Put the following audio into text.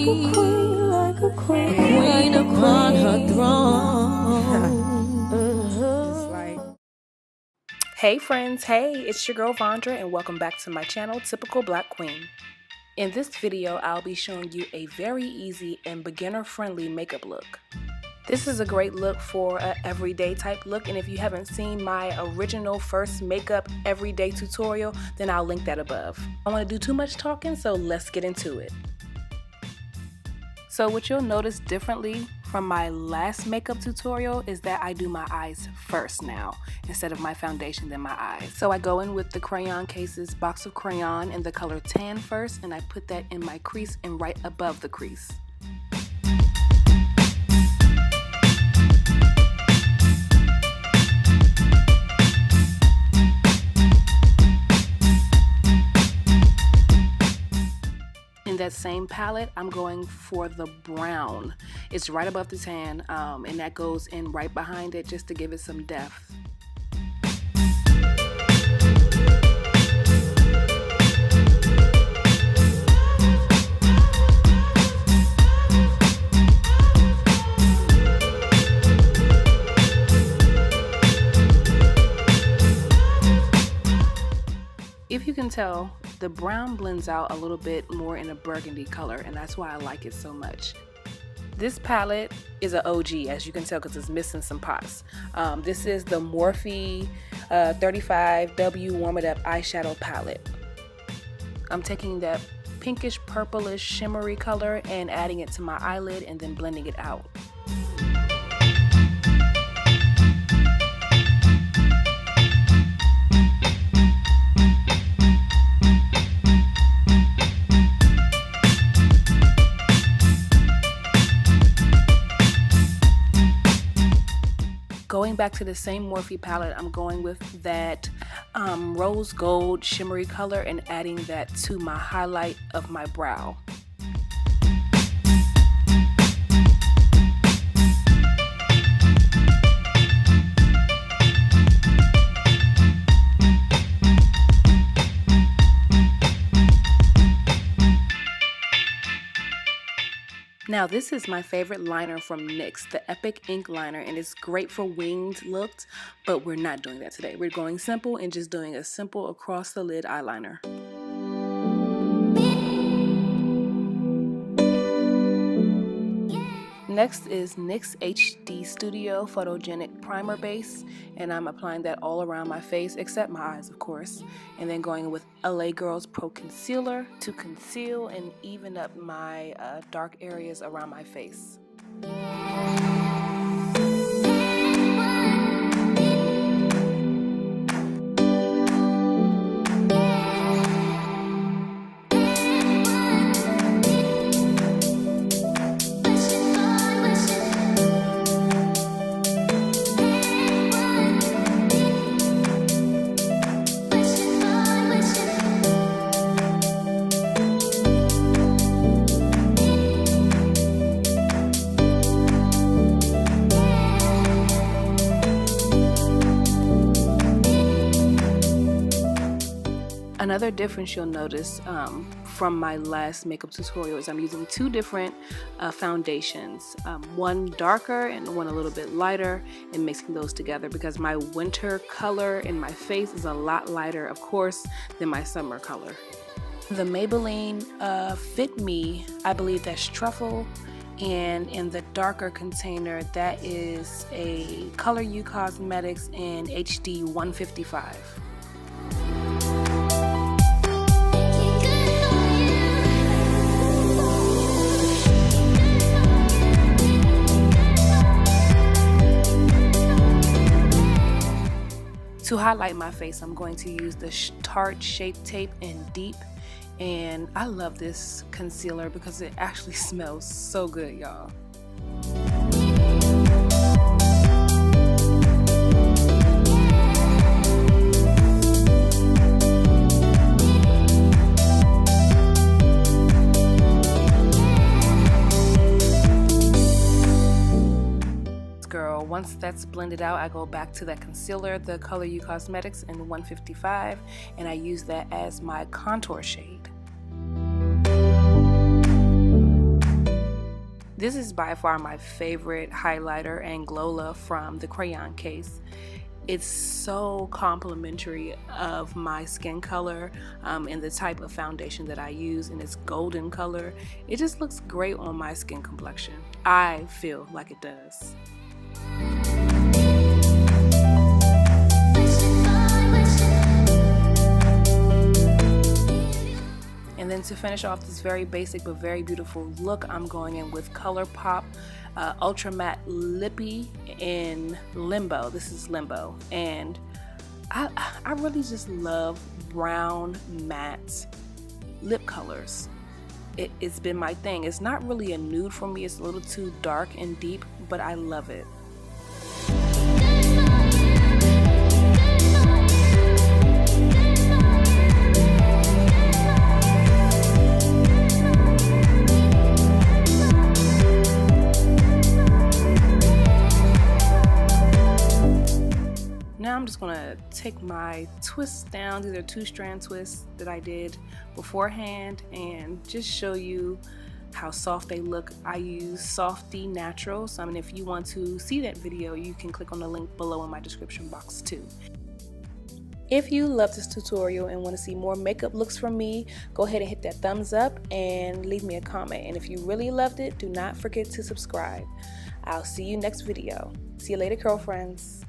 queen upon her throne. Hey friends, hey, it's your girl Vondra and welcome back to my channel, Typical Black Queen. In this video, I'll be showing you a very easy and beginner-friendly makeup look. This is a great look for an everyday type look, and if you haven't seen my original first makeup everyday tutorial, then I'll link that above. I don't want to do too much talking, so let's get into it. So what you'll notice differently from my last makeup tutorial is that I do my eyes first now, instead of my foundation then my eyes. So I go in with the Crayon Cases box of crayon in the color tan first, and I put that in my crease and right above the crease. In that same palette, I'm going for the brown. It's right above the tan, and that goes in right behind it just to give it some depth. If you can tell, the brown blends out a little bit more in a burgundy color, and that's why I like it so much. This palette is an OG, as you can tell, because it's missing some pots. This is the Morphe 35W Warm It Up eyeshadow palette. I'm taking that pinkish purplish shimmery color and adding it to my eyelid and then blending it out. Going back to the same Morphe palette, I'm going with that rose gold shimmery color and adding that to my highlight of my brow. Now this is my favorite liner from NYX, the Epic Ink Liner, and it's great for winged looks, but we're not doing that today. We're going simple and just doing a simple across the lid eyeliner. Next is NYX HD Studio Photogenic Primer Base, and I'm applying that all around my face except my eyes, of course, and then going with LA Girls Pro Concealer to conceal and even up my dark areas around my face. Another difference you'll notice from my last makeup tutorial is I'm using two different foundations, one darker and one a little bit lighter, and mixing those together because my winter color in my face is a lot lighter, of course, than my summer color. The Mayballine Fit Me, I believe that's Truffle, and in the darker container that is a Color You Cosmetics in HD 155. To highlight my face, I'm going to use the Tarte Shape Tape in Deep, and I love this concealer because it actually smells so good, y'all. Once that's blended out, I go back to that concealer, the Color You Cosmetics in 155, and I use that as my contour shade. This is by far my favorite highlighter and Glola from the Crayon case. It's so complimentary of my skin color and the type of foundation that I use, and it's golden color. It just looks great on my skin complexion. I feel like it does. And then to finish off this very basic but very beautiful look, I'm going in with ColourPop Ultra Matte Lippie in Limbo. This is Limbo. And I really just love brown matte lip colors. It's been my thing. It's not really a nude for me. It's a little too dark and deep, but I love it. Now I'm just gonna take my twists down. These are 2-strand twists that I did beforehand, and just show you how soft they look. I use Softy Naturals. I mean, if you want to see that video, you can click on the link below in my description box too. If you love this tutorial and want to see more makeup looks from me, go ahead and hit that thumbs up and leave me a comment. And if you really loved it, do not forget to subscribe. I'll see you next video. See you later, girlfriends.